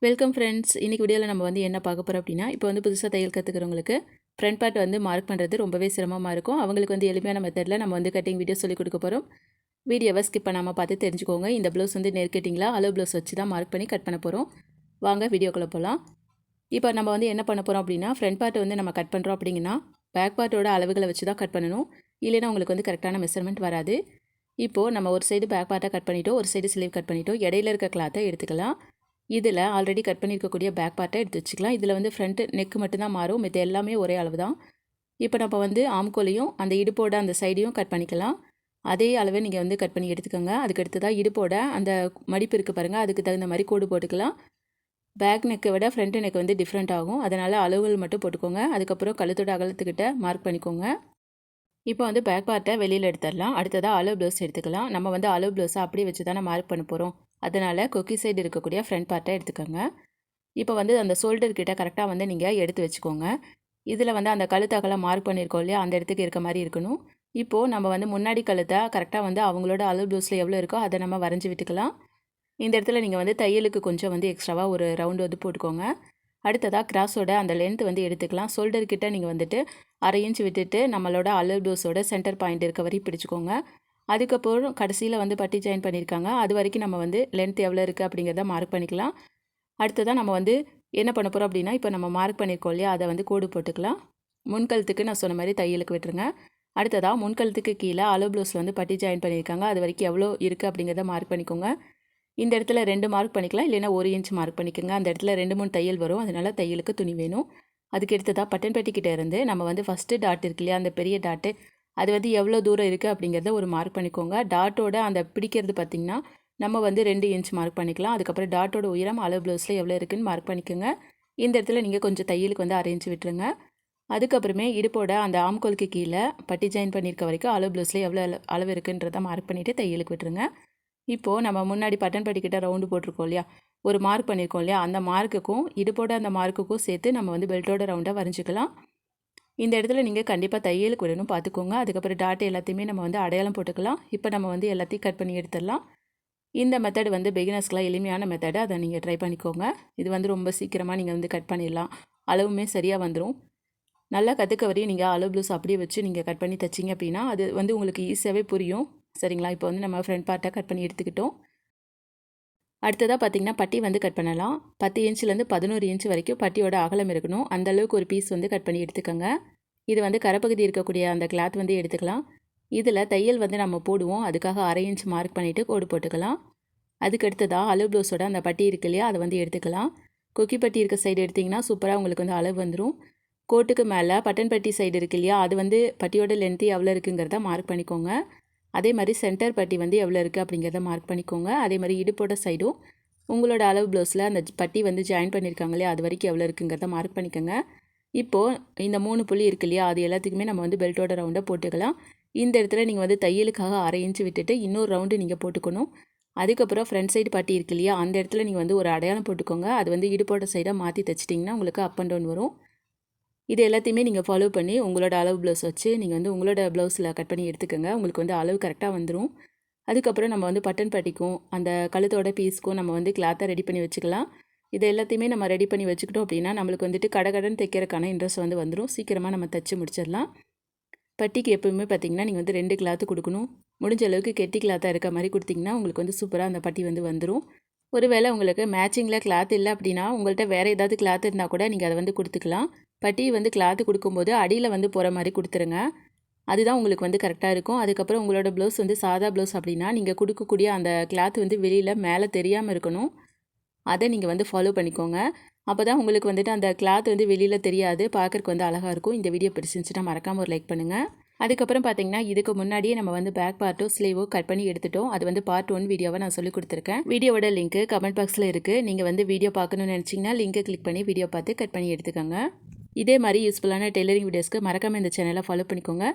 Welcome friends. இன்னைக்கு வீடியோவில் நம்ம வந்து என்ன பார்க்க போகிறோம் அப்படின்னா, இப்போ வந்து புதுசாக தையல் கற்றுக்கிறவங்களுக்கு ஃப்ரண்ட் பார்ட் வந்து மார்க் பண்ணுறது ரொம்பவே சிரமமாக இருக்கும். அவங்களுக்கு வந்து எளிமையான மெத்தடில் நம்ம வந்து கட்டிங் வீடியோ சொல்லிக் கொடுக்க போகிறோம். வீடியோவை ஸ்கிப் பண்ணாமல் பார்த்து தெரிஞ்சுக்கோங்க. இந்த ப்ளவுஸ் வந்து நெருக்கட்டிங்களா அளவு ப்ளவுஸ் வச்சு தான் மார்க் பண்ணி கட் பண்ண போகிறோம். வாங்க வீடியோக்குள்ளே போகலாம். இப்போ நம்ம வந்து என்ன பண்ண போகிறோம் அப்படின்னா, ஃப்ரண்ட் பார்ட் வந்து நம்ம கட் பண்ணுறோம் அப்படிங்கன்னா பேக் பார்ட்டோட அளவுகளை வச்சு தான் கட் பண்ணணும். இல்லைன்னா உங்களுக்கு வந்து கரெக்டான மெஷர்மெண்ட் வராது. இப்போது நம்ம ஒரு சைடு பேக் பார்ட்டை கட் பண்ணிவிட்டோம், ஒரு சைடு ஸ்லீவ் கட் பண்ணிவிட்டோம். இடையில இருக்க கிளாத்தை எடுத்துக்கலாம். இதில் ஆல்ரெடி கட் பண்ணியிருக்கக்கூடிய பேக் பார்ட்டை எடுத்து வச்சுக்கலாம். இதில் வந்து ஃப்ரண்ட்டு நெக்கு மட்டும்தான் மாறும், இது எல்லாமே ஒரே அளவு தான். இப்போ நம்ம வந்து ஆம்கோலையும் அந்த இடுப்போட அந்த சைடையும் கட் பண்ணிக்கலாம். அதே அளவை நீங்கள் வந்து கட் பண்ணி எடுத்துக்கோங்க. அதுக்கு அடுத்து தான் இடுப்போட அந்த மடிப்பு இருக்குது பாருங்கள், அதுக்கு தகுந்த மாதிரி கோடு போட்டுக்கலாம். பேக் நெக்கை விட ஃப்ரண்ட் நெக் வந்து டிஃப்ரெண்ட் ஆகும், அதனால் அளவுகள் மட்டும் போட்டுக்கோங்க. அதுக்கப்புறம் கழுத்தோட அகலத்துக்கிட்ட மார்க் பண்ணிக்கோங்க. இப்போ வந்து பேக் பார்ட்டை வெளியில் எடுத்துடலாம். அடுத்ததாக அளவு ப்ளவுஸ் எடுத்துக்கலாம். நம்ம வந்து அளவு ப்ளவுஸை அப்படியே வச்சு தானே மார்க் பண்ண போகிறோம். அதனால் கொக்கி சைடு இருக்கக்கூடிய ஃப்ரண்ட் பார்ட்டை எடுத்துக்கோங்க. இப்போ வந்து அந்த ஷோல்டர் கிட்ட கரெக்டாக வந்து நீங்கள் எடுத்து வச்சுக்கோங்க. இதில் வந்து அந்த கழுத்து அகலம் மார்க் பண்ணியிருக்கோம் இல்லையா, அந்த இடத்துக்கு இருக்க மாதிரி இருக்கணும். இப்போது நம்ம வந்து முன்னாடி கழுத்தை கரெக்டாக வந்து அவங்களோட அளவு ப்ளவுஸில் எவ்வளோ இருக்கோ அதை நம்ம வரைஞ்சி விட்டுக்கலாம். இந்த இடத்துல நீங்கள் வந்து தையலுக்கு கொஞ்சம் வந்து எக்ஸ்ட்ராவாக ஒரு ரவுண்டு வந்து போட்டுக்கோங்க. அடுத்ததாக கிராஸோட அந்த லென்த் வந்து எடுத்துக்கலாம். ஷோல்டர் கிட்ட நீங்கள் வந்துட்டு 1/2 இன்ச் விட்டுட்டு நம்மளோட அளவு ப்ளவுஸோட சென்டர் பாயிண்ட் இருக்க வரையும் பிடிச்சிக்கோங்க. அதுக்கப்புறம் கடைசியில் வந்து பட்டி ஜாயின் பண்ணியிருக்காங்க, அது வரைக்கும் நம்ம வந்து லென்த் எவ்வளோ இருக்குது அப்படிங்கிறத மார்க் பண்ணிக்கலாம். அடுத்ததாக நம்ம வந்து என்ன பண்ண போகிறோம் அப்படின்னா, இப்போ நம்ம மார்க் பண்ணியிருக்கோம் இல்லையா, அதை வந்து கோடு போட்டுக்கலாம். முன்கழுத்துக்கு நான் சொன்ன மாதிரி தையலுக்கு விட்டுருங்க. அடுத்ததாக முன்கழுத்துக்கு கீழே அளவு ப்ளவுஸில் வந்து பட்டி ஜாயின் பண்ணியிருக்காங்க, அது வரைக்கும் எவ்வளோ இருக்குது அப்படிங்கிறத மார்க் பண்ணிக்கோங்க. இந்த இடத்துல 2 மார்க் பண்ணிக்கலாம், இல்லைனா 1 இன்ச் மார்க் பண்ணிக்கோங்க. அந்த இடத்துல 2-3 தையல் வரும், அதனால் தையலுக்கு துணி வேணும். அதுக்கு எடுத்ததாக பட்டன் பெட்டிக்கிட்ட இருந்து நம்ம வந்து ஃபஸ்ட்டு டாட் இருக்கு இல்லையா, அந்த பெரிய டாட்டு அது வந்து எவ்வளோ தூரம் இருக்குது அப்படிங்கிறத ஒரு மார்க் பண்ணிக்கோங்க. டாட்டோட அந்த பிடிக்கிறது பார்த்திங்கன்னா நம்ம வந்து 2 இன்ச் மார்க் பண்ணிக்கலாம். அதுக்கப்புறம் டாட்டோட உயரம் அளவு ப்ளவுஸில் எவ்வளோ இருக்குதுன்னு மார்க் பண்ணிக்கோங்க. இந்த இடத்துல நீங்கள் கொஞ்சம் தையலுக்கு வந்து அரேஞ்ச் விட்டுருங்க. அதுக்கப்புறமே இடுப்போட அந்த ஆம்கோலுக்கு கீழே பட்டி ஜாயின் பண்ணியிருக்க வரைக்கும் அளவு ப்ளவுஸில் எவ்வளோ அளவு இருக்குன்றதை மார்க் பண்ணிவிட்டு தையலுக்கு விட்டுருங்க. இப்போது நம்ம முன்னாடி பட்டன் பட்டிக்கிட்ட ரவுண்டு போட்டிருக்கோம் இல்லையா, ஒரு மார்க் பண்ணியிருக்கோம் இல்லையா, அந்த மார்க்குக்கும் இடுப்போட அந்த மார்க்குக்கும் சேர்த்து நம்ம வந்து பெல்ட்டோட ரவுண்டை வரைஞ்சிக்கலாம். இந்த இடத்துல நீங்கள் கண்டிப்பாக தையலுக்கு விடணும், பார்த்துக்கோங்க. அதுக்கப்புறம் டாட் எல்லாத்தையுமே நம்ம வந்து அடையாளம் போட்டுக்கலாம். இப்போ நம்ம வந்து எல்லாத்தையும் கட் பண்ணி எடுத்துடலாம். இந்த மெத்தட் வந்து பிகினர்ஸ்க்குலாம் எளிமையான மெத்தடு, அதை நீங்கள் ட்ரை பண்ணிக்கோங்க. இது வந்து ரொம்ப சீக்கிரமாக நீங்கள் வந்து கட் பண்ணிடலாம், அளவுமே சரியாக வந்துடும். நல்லா கற்றுக்க வரையும் நீங்கள் அளவு ப்ளவுஸ் அப்படியே வச்சு நீங்கள் கட் பண்ணி தைச்சிங்க அப்படின்னா அது வந்து உங்களுக்கு ஈஸியாகவே புரியும். சரிங்களா? இப்போ வந்து நம்ம ஃப்ரண்ட் பார்ட்டை கட் பண்ணி எடுத்துக்கிட்டோம். அடுத்ததாக பார்த்திங்கன்னா பட்டி வந்து கட் பண்ணலாம். 10 இன்ச்லேருந்து 11 இன்ச் வரைக்கும் பட்டியோட அகலம் இருக்கணும். அந்தளவுக்கு ஒரு பீஸ் வந்து கட் பண்ணி எடுத்துக்கோங்க. இது வந்து கரைப்பகுதி இருக்கக்கூடிய அந்த கிளாத் வந்து எடுத்துக்கலாம். இதில் தையல் வந்து நம்ம போடுவோம், அதுக்காக 1/2 இன்ச் மார்க் பண்ணிவிட்டு கோடு போட்டுக்கலாம். அதுக்கு அடுத்ததாக அளவு ப்ளவுஸோட அந்த பட்டி இருக்கு இல்லையா, அதை வந்து எடுத்துக்கலாம். கொக்கி பட்டி இருக்க சைடு எடுத்திங்கன்னா சூப்பராக உங்களுக்கு வந்து அளவு வந்துடும். கோட்டுக்கு மேலே பட்டன் பட்டி சைடு இருக்கு இல்லையா, அது வந்து பட்டியோட லென்த்து எவ்வளோ இருக்குங்கிறத மார்க் பண்ணிக்கோங்க. அதே மாதிரி சென்டர் பட்டி வந்து எவ்வளோ இருக்குது அப்படிங்கிறத மார்க் பண்ணிக்கோங்க. அதே மாதிரி இடுப்போட சைடும் உங்களோட அளவு ப்ளவுஸில் அந்த பட்டி வந்து ஜாயின் பண்ணியிருக்காங்க இல்லையா, அது வரைக்கும் எவ்வளோ இருக்குங்கிறத மார்க் பண்ணிக்கோங்க. இப்போது இந்த 3 புள்ளி இருக்கு இல்லையா, அது எல்லாத்துக்குமே நம்ம வந்து பெல்ட்டோட ரவுண்டை போட்டுக்கலாம். இந்த இடத்துல நீங்கள் வந்து தையலுக்காக 1/2 இன்ச் விட்டுட்டு இன்னொரு ரவுண்டு நீங்கள் போட்டுக்கணும். அதுக்கப்புறம் ஃப்ரண்ட் சைடு பட்டி இருக்கு இல்லையா, அந்த இடத்துல நீங்கள் வந்து ஒரு அடையாளம் போட்டுக்கோங்க. அது வந்து இடுப்போட சைடாக மாற்றி தைச்சிட்டிங்கன்னா உங்களுக்கு அப் அண்ட் டவுன் வரும். இது எல்லாத்தையுமே நீங்கள் ஃபாலோ பண்ணி உங்களோட அளவு ப்ளவுஸ் வச்சு நீங்கள் வந்து உங்களோட ப்ளவுஸில் கட் பண்ணி எடுத்துக்கோங்க. உங்களுக்கு வந்து அளவு கரெக்டாக வந்துடும். அதுக்கப்புறம் நம்ம வந்து பட்டன் பட்டிக்கும் அந்த கழுத்தோட பீஸ்க்கும் நம்ம வந்து கிளாத்தை ரெடி பண்ணி வச்சுக்கலாம். இது எல்லாத்தையுமே நம்ம ரெடி பண்ணி வச்சுக்கிட்டோம் அப்படின்னா நம்மளுக்கு வந்துட்டு கடகடன் தைக்கிறதுக்கான இன்ட்ரெஸ்ட் வந்து வந்துடும். சீக்கிரமாக நம்ம தைச்சி முடிச்சிடலாம். பட்டிக்கு எப்போவுமே பார்த்திங்கன்னா நீங்கள் வந்து 2 கிளாத்து கொடுக்கணும். முடிஞ்ச அளவுக்கு கெட்டி கிளாத்தாக இருக்க மாதிரி கொடுத்திங்கன்னா உங்களுக்கு வந்து சூப்பராக அந்த பட்டி வந்து வந்துடும். ஒருவேளை உங்களுக்கு மேட்சிங்கில் கிளாத் இல்லை அப்படின்னா உங்கள்கிட்ட வேறு ஏதாவது கிளாத் இருந்தால் கூட நீங்கள் அதை வந்து கொடுத்துக்கலாம். பட்டி வந்து கிளாத்து கொடுக்கும்போது அடியில் வந்து போகிற மாதிரி கொடுத்துருங்க. அதுதான் உங்களுக்கு வந்து கரெக்டாக இருக்கும். அதுக்கப்புறம் உங்களோட ப்ளவுஸ் வந்து சாதா ப்ளவுஸ் அப்படின்னா நீங்கள் கொடுக்கக்கூடிய அந்த கிளாத் வந்து வெளியில் மேலே தெரியாமல் இருக்கணும். அதை நீங்கள் வந்து ஃபாலோ பண்ணிக்கோங்க. அப்போ தான் உங்களுக்கு வந்துட்டு அந்த கிளாத் வந்து வெளியில் தெரியாது, பார்க்குறக்கு வந்து அழகாக இருக்கும். இந்த வீடியோ பிடிச்சிருந்துச்சுன்னா மறக்காமல் ஒரு லைக் பண்ணுங்கள். அதுக்கப்புறம் பார்த்திங்கன்னா இதுக்கு முன்னாடியே நம்ம வந்து பேக் பார்ட்டோ ஸ்லீவோ கட் பண்ணி எடுத்துட்டோம். அது வந்து பார்ட் 1 வீடியோவை நான் சொல்லி கொடுத்துருக்கேன். வீடியோவோட லிங்க்கு கமெண்ட் பாக்ஸில் இருக்குது. நீங்கள் வந்து வீடியோ பார்க்கணுன்னு நினச்சிங்கன்னா லிங்கை கிளிக் பண்ணி வீடியோ பார்த்து கட் பண்ணி எடுத்துக்கோங்க. இதே மாதிரி யூஸ்ஃபுல்லான டெய்லரிங் வீடியோஸ்க்கு மறக்காமல் இந்த சேனலை ஃபாலோ பண்ணிக்கோங்க.